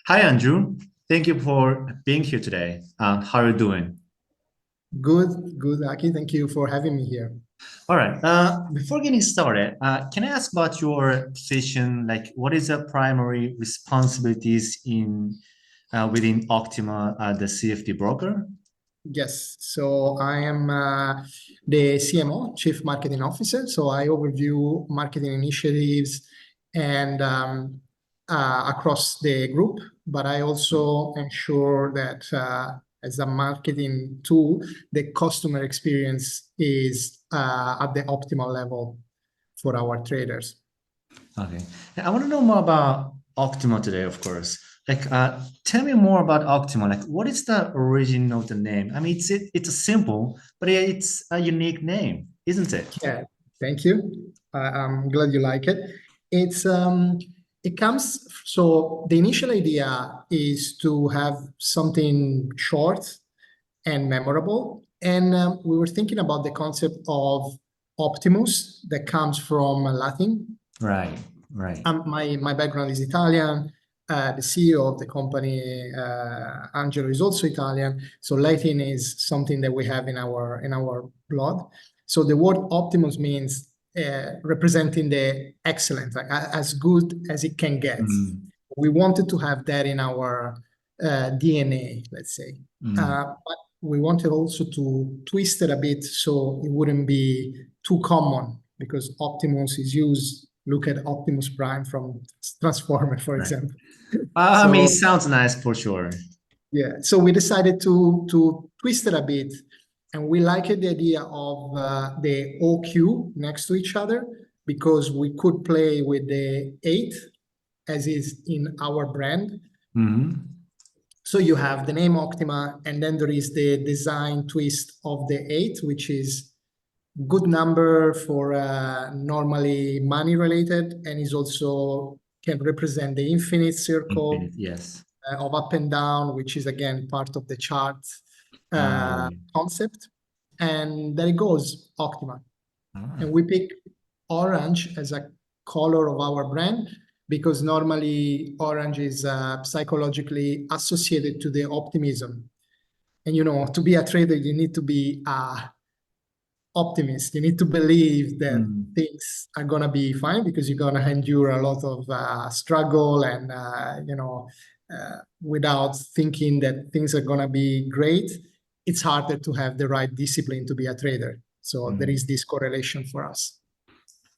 Hi, Andrew. Thank you for being here today. How are you doing? Good, Aki. Thank you for having me here. All right. Before getting started, can I ask about your position? Like, what is the primary responsibilities in within Octima, the CFD broker? Yes, so I am the CMO, Chief Marketing Officer. So I overview marketing initiatives and across the group, but I also ensure that as a marketing tool, the customer experience is at the optimal level for our traders. Okay. I want to know more about Octima today, of course. Like, tell me more about Octima. Like, what is the origin of the name? I mean, it's a simple, but yeah, it's a unique name, isn't it? Yeah, thank you. I'm glad you like it. It's it comes so the initial idea is to have something short and memorable, and we were thinking about the concept of Optimus that comes from Latin. Right, right. My background is Italian. The CEO of the company, Angelo, is also Italian. So Latin is something that we have in our blood. So the word Optimus means representing the excellent, like as good as it can get. Mm, We wanted to have that in our DNA, let's say. mm. But we wanted also to twist it a bit so it wouldn't be too common because Optimus is used. Look at Optimus Prime from Transformer, for Right. example. I mean, it So sounds nice for sure. yeah, so we decided to twist it a bit, and we liked the idea of the OQ next to each other because we could play with the eight as is in our brand. Hmm. So you have the name Octima, and then there is the design twist of the eight, which is good number for normally money related, and is also can represent the infinite circle Infinite, yes. of up and down, which is again part of the chart Right. concept. And there it goes, Octima. Ah, And we pick orange as a color of our brand because normally orange is psychologically associated to the optimism. And to be a trader, you need to be optimist. You need to believe that mm, things are gonna be fine because you're gonna endure a lot of struggle and without thinking that things are gonna be great, it's harder to have the right discipline to be a trader. So there mm. is this correlation for us.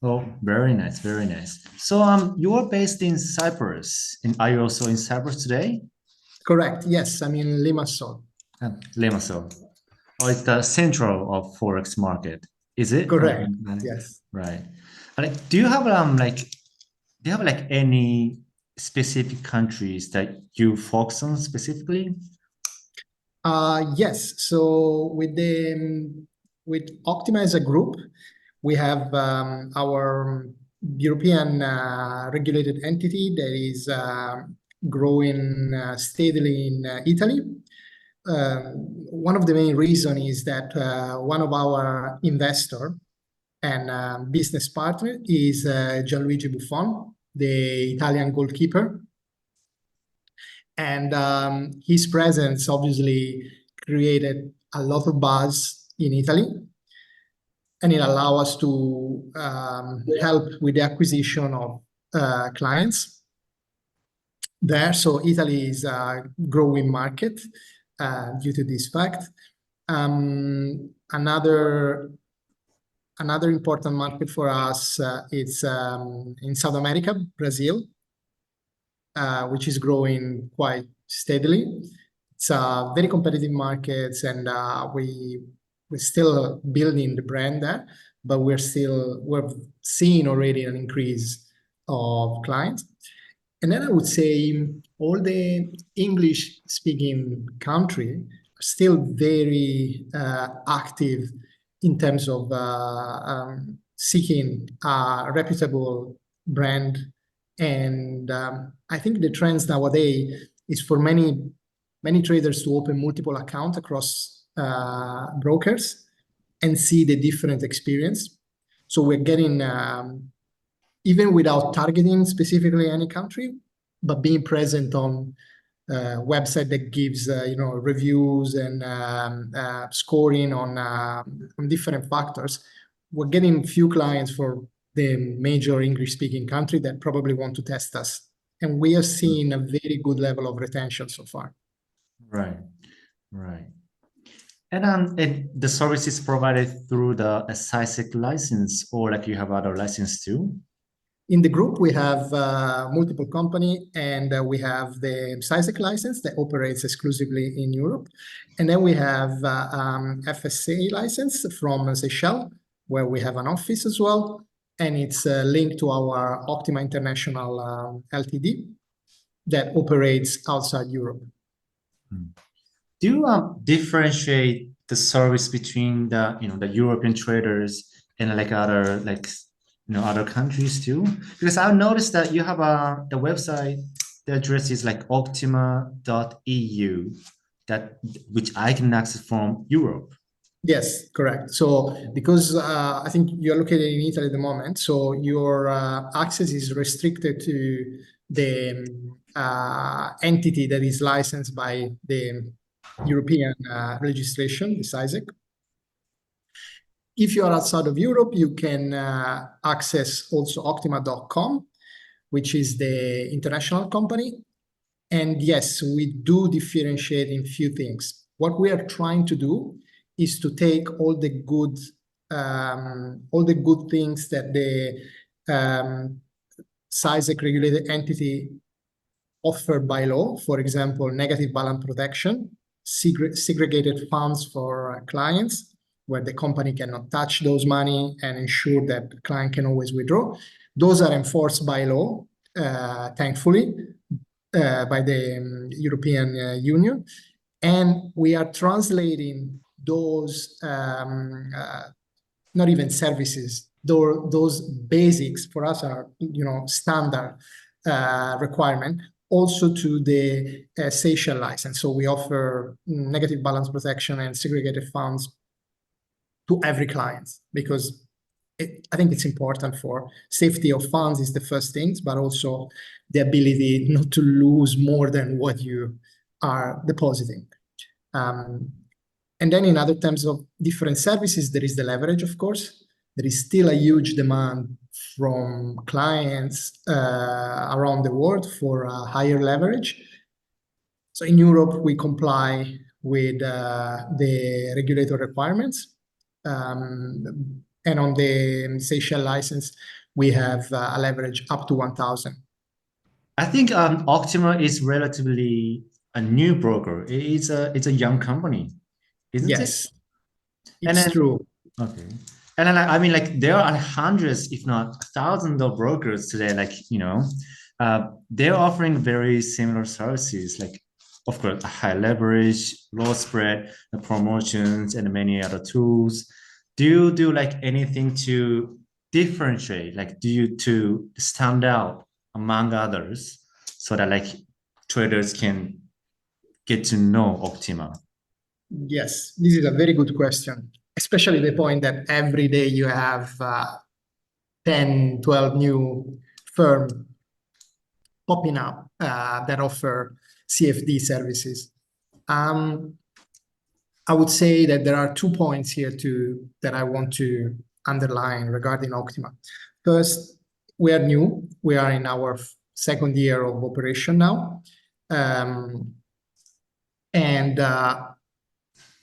Oh, very nice, very nice. So, you are based in Cyprus, and are you also in Cyprus today? Correct. Yes, I'm in Limassol. Limassol. Oh, it's the central of Forex market, is it? Correct. Yes. Right. Like, do you have like any specific countries that you focus on specifically? Yes. So with Optima as a group, we have our European regulated entity that is growing steadily in Italy. One of the main reasons is that one of our investor and business partner is Gianluigi Buffon, the Italian goalkeeper. And his presence obviously created a lot of buzz in Italy, and it allowed us to help with the acquisition of clients there. So Italy is a growing market due to this fact. Another important market for us is in South America, Brazil, which is growing quite steadily. It's a very competitive market, and we're still building the brand there, but we're seeing already an increase of clients. And then I would say all the English-speaking country are still very active in terms of seeking a reputable brand. And I think the trends nowadays is for many traders to open multiple accounts across brokers and see the different experience. So we're getting even without targeting specifically any country, but being present on website that gives reviews and scoring on different factors. We're getting few clients for the major English-speaking country that probably want to test us, and we are seeing a very good level of retention so far. Right, right. And the service is provided through the SISEC license, or like you have other license too? In the group, we have multiple company, and we have the CISEC license that operates exclusively in Europe. And then we have FSA license from Seychelles, where we have an office as well. And it's linked to our Octima International Ltd that operates outside Europe. Do you differentiate the service between the European traders and like other countries too? Because I've noticed that you have the website, the address is like Octima.eu, which I can access from Europe. Yes, correct. So because I think you're located in Italy at the moment, so your access is restricted to the entity that is licensed by the European registration, the CISEC. If you are outside of Europe, you can access also Octima.com, which is the international company. And yes, we do differentiate in few things. What we are trying to do is to take all the good things that the CISEC regulated entity offered by law. For example, negative balance protection, segregated funds for clients, where the company cannot touch those money and ensure that the client can always withdraw. Those are enforced by law, thankfully, by the European Union. And we are translating those, not even services, those basics for us are, standard requirement, also to the Seychelles license. So we offer negative balance protection and segregated funds to every client, because I think it's important for safety of funds is the first things, but also the ability not to lose more than what you are depositing. And then in other terms of different services, there is the leverage, of course. There is still a huge demand from clients around the world for higher leverage. So in Europe, we comply with the regulator requirements. And on the Seychelles license, we have a leverage up to 1,000. I think Octima is relatively a new broker. It's a young company, isn't it? Yes, And it's then true. okay. And then I mean, like there are hundreds, if not thousands, of brokers today. Like they're offering very similar services, like of course a high leverage, low spread, the promotions, and many other tools. Do you do like anything to differentiate? Like do you to stand out among others so that like traders can get to know Octima? Yes, this is a very good question, especially the point that every day you have 10, 12 new firms popping up that offer CFD services. I would say that there are 2 points here that I want to underline regarding Octima. First, we are new. We are in our second year of operation now. And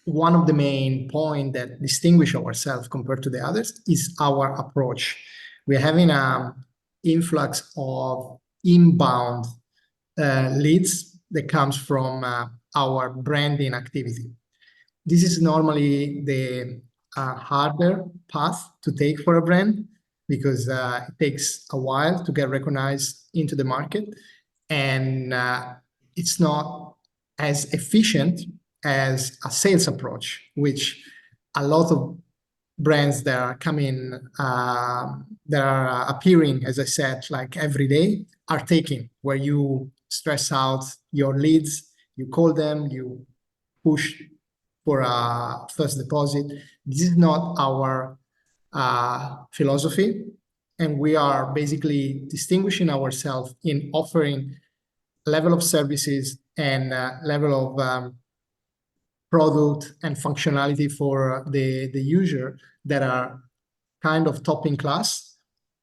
one of the main points that distinguish ourselves compared to the others is our approach. We're having an influx of inbound leads that comes from our branding activity. This is normally the harder path to take for a brand, because it takes a while to get recognized into the market, and it's not as efficient as a sales approach, which a lot of brands that are coming, that are appearing, as I said, like every day, are taking, where you stress out your leads, you call them, you push for a first deposit. This is not our philosophy, and we are basically distinguishing ourselves in offering level of services and level of product and functionality for the user that are kind of top in class,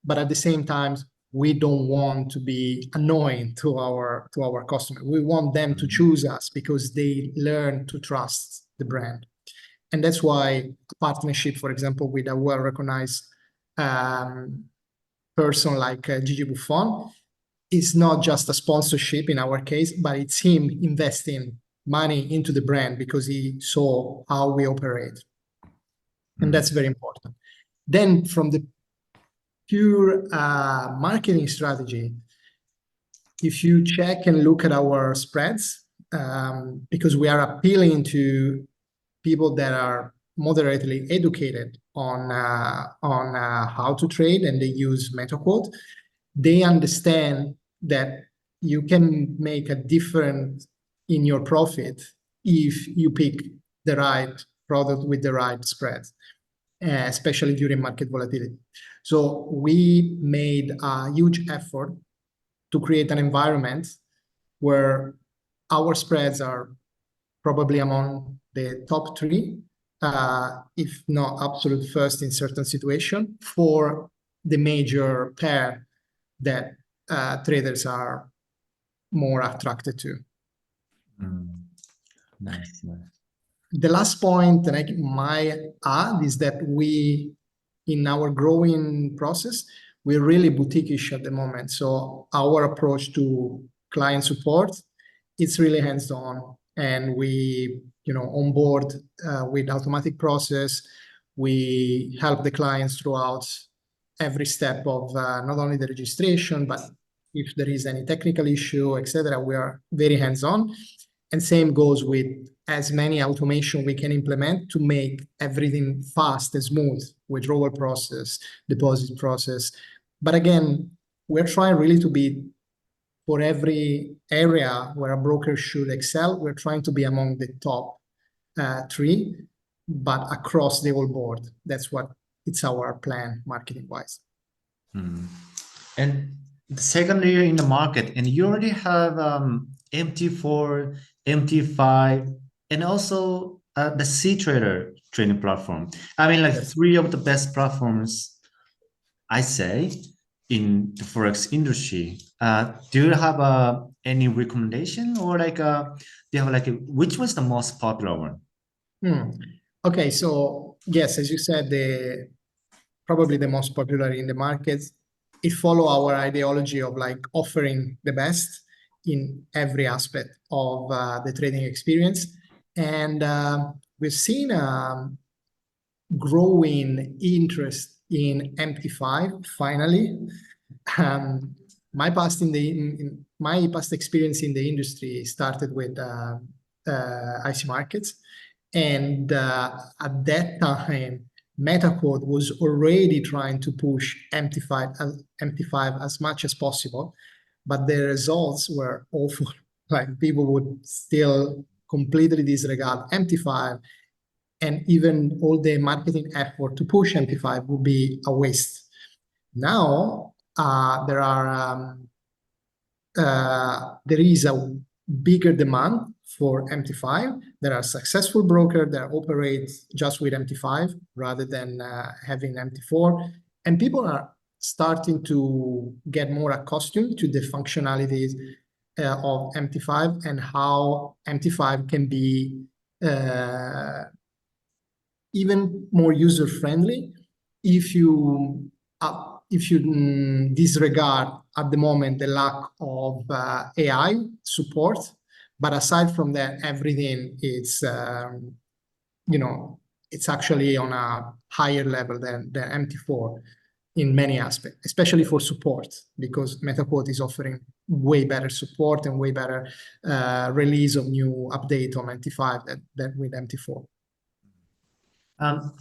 but at the same time, we don't want to be annoying to our customer. We want them to choose us because they learn to trust the brand. And that's why a partnership, for example, with a well-recognized person like Gigi Buffon is not just a sponsorship in our case, but it's him investing money into the brand because he saw how we operate. And that's very important. Then from the pure marketing strategy, if you check and look at our spreads, because we are appealing to people that are moderately educated on how to trade and they use MetaQuote, they understand that you can make a difference in your profit if you pick the right product with the right spread, especially during market volatility. So we made a huge effort to create an environment where our spreads are probably among the top three, if not absolute first in certain situations, for the major pair that traders are more attracted to. Nice. The last point that I might add is that we, in our growing process, we're really boutique-ish at the moment. So our approach to client support, it's really hands-on, and we, onboard with automatic process. We help the clients throughout every step of not only the registration, but if there is any technical issue, etc., we are very hands-on. And same goes with as many automation we can implement to make everything fast and smooth, withdrawal process, deposit process. But again, we're trying really to be, for every area where a broker should excel, we're trying to be among the top three, but across the whole board. That's what it's our plan marketing-wise. And the second year in the market, and you already have MT4, MT5, and also the C-Trader trading platform. I mean, like three of the best platforms, I say, in the Forex industry. Do you have any recommendation, or do you have which was the most popular one? Okay, so yes, as you said, probably the most popular in the markets. It follow our ideology of offering the best in every aspect of the trading experience. And we've seen growing interest in MT5 finally. My past experience in the industry started with IC markets, and at that time, MetaQuote was already trying to push MT5 as much as possible, but the results were awful. People would still completely disregard MT5, and even all the marketing effort to push MT5 would be a waste. Now there is a bigger demand for MT5. There are successful brokers that operate just with MT5 rather than having MT4, and people are starting to get more accustomed to the functionalities of MT5 and how MT5 can be even more user-friendly if you disregard at the moment the lack of AI support. But aside from that, everything is, it's actually on a higher level than the MT4 in many aspects, especially for support, because MetaQuote is offering way better support and way better release of new update on MT5 than with MT4.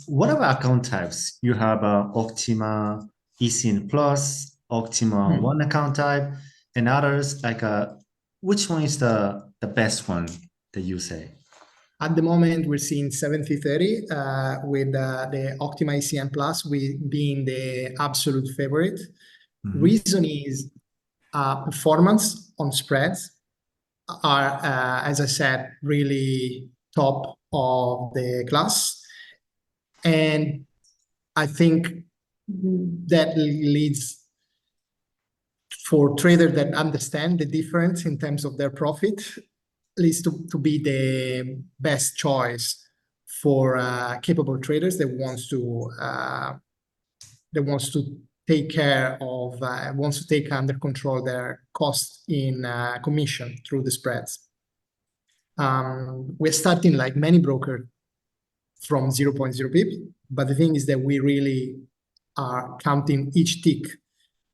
What about account types? You have Octima, ECN Plus, Octima one account type, and others. Which one is the best one that you say? At the moment, we're seeing 70-30 with the Octima ECN Plus being the absolute favorite. Reason is performance on spreads are, as I said, really top of the class. And I think that leads for traders that understand the difference in terms of their profit, leads to be the best choice for capable traders that wants to take care of, wants to take under control their cost in commission through the spreads. We're starting like many brokers from 0.0 pip, but the thing is that we really are counting each tick,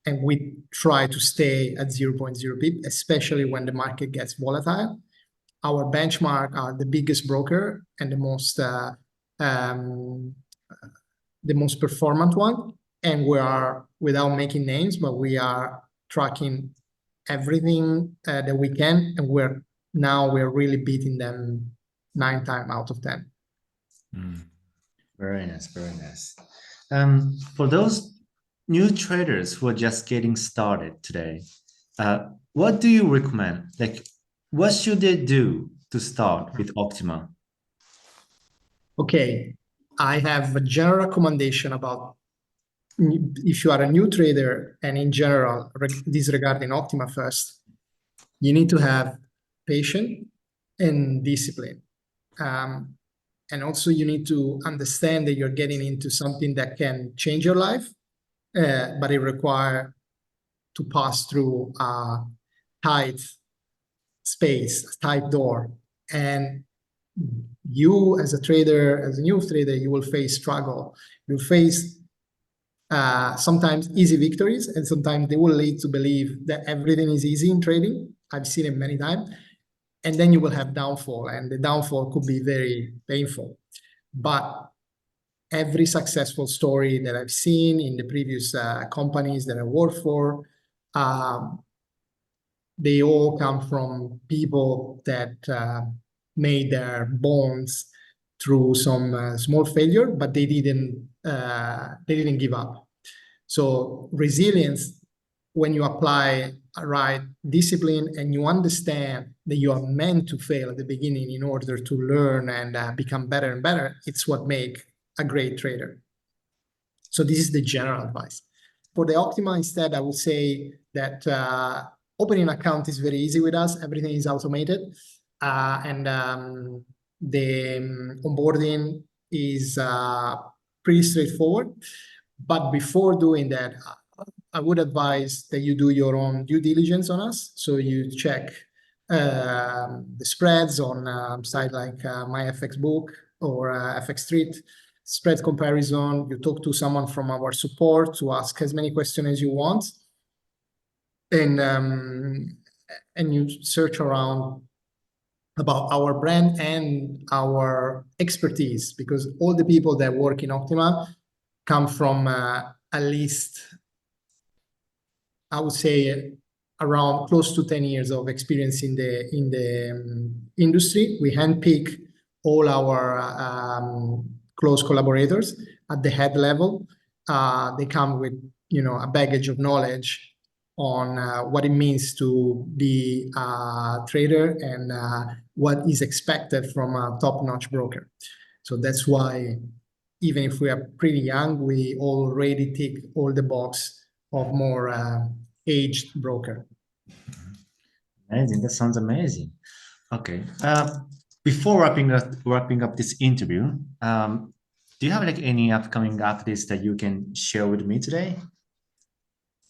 and we try to stay at 0.0 pip, especially when the market gets volatile. Our benchmark are the biggest broker and the most performant one, and we are, without making names, but we are tracking everything that we can, and we're really beating them 9 times out of 10. Very nice, very nice. For those new traders who are just getting started today, what do you recommend? Like, what should they do to start with Octima? Okay, I have a general recommendation about if you are a new trader, and in general, disregarding Octima first, you need to have patience and discipline. And also you need to understand that you're getting into something that can change your life, but it requires to pass through a tight space, a tight door. And you as a trader, as a new trader, you will face struggle. You'll face sometimes easy victories, and sometimes they will lead to believe that everything is easy in trading. I've seen it many times. And then you will have downfall, and the downfall could be very painful. But every successful story that I've seen in the previous companies that I worked for, they all come from people that made their bones through some small failure, but they didn't give up. So resilience, when you apply right discipline and you understand that you are meant to fail at the beginning in order to learn and become better and better, it's what makes a great trader. So this is the general advice. For the Octima, instead, I would say that opening an account is very easy with us. Everything is automated, and the onboarding is pretty straightforward. But before doing that, I would advise that you do your own due diligence on us. So you check the spreads on site like MyFXBook or FX Street, spread comparison. You talk to someone from our support to ask as many questions as you want, and you search around about our brand and our expertise, because all the people that work in Octima come from at least, I would say, around close to 10 years of experience in the industry. We handpick all our close collaborators at the head level. They come with a baggage of knowledge on what it means to be a trader and what is expected from a top-notch broker. So that's why, even if we are pretty young, we already tick all the box of more aged broker. Amazing. That sounds amazing. Okay. Before wrapping up this interview, do you have like any upcoming updates that you can share with me today?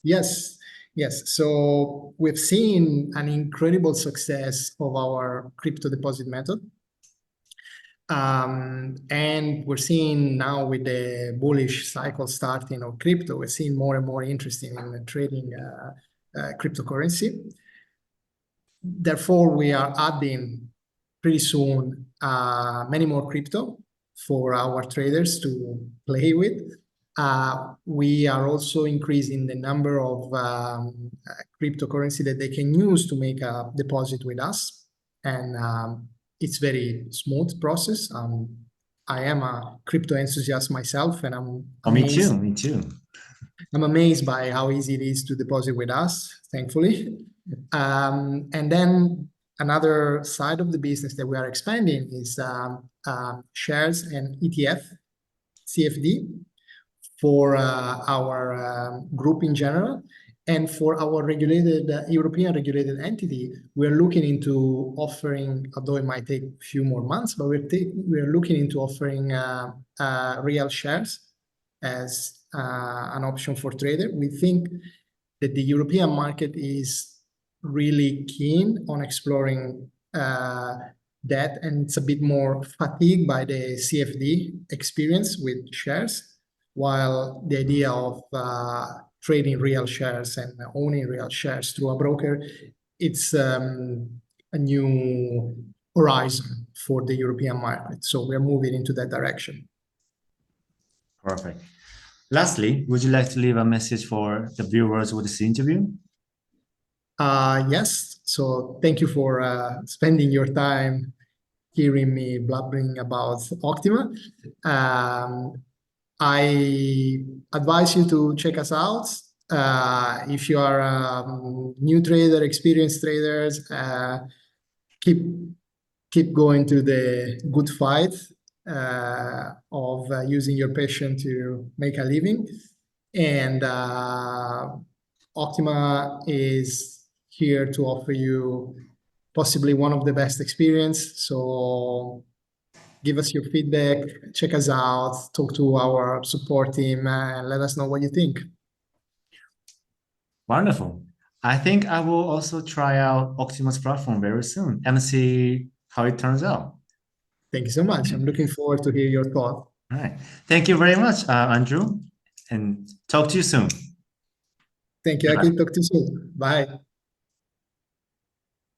Yes. So we've seen an incredible success of our crypto deposit method. And we're seeing now, with the bullish cycle starting of crypto, we're seeing more and more interest in trading cryptocurrency. Therefore, we are adding pretty soon many more crypto for our traders to play with. We are also increasing the number of cryptocurrency that they can use to make a deposit with us. And it's very smooth process. I am a crypto enthusiast myself, and I'm amazed. Me too. I'm amazed by how easy it is to deposit with us, thankfully. And then Another side of the business that we are expanding is shares and ETF, CFD, for our group in general. And for our regulated European regulated entity, we're looking into offering, although it might take a few more months, but we're looking into offering real shares as an option for trader. We think that the European market is really keen on exploring that, and it's a bit more fatigued by the CFD experience with shares, while the idea of trading real shares and owning real shares through a broker, it's a new horizon for the European market. So we're moving into that direction. Perfect. Lastly, would you like to leave a message for the viewers with this interview? Yes. So thank you for spending your time hearing me blabbering about Octima. I advise you to check us out. If you are a new trader, experienced traders, keep going to the good fight of using your passion to make a living. And Octima is here to offer you possibly one of the best experience. So give us your feedback, check us out, talk to our support team, and let us know what you think. Wonderful. I think I will also try out Octima's platform very soon and see how it turns out. Thank you so much. I'm looking forward to hear your thoughts. All right. Thank you very much, Andrew, and talk to you soon. Thank you. I Bye. can talk to you soon. Bye.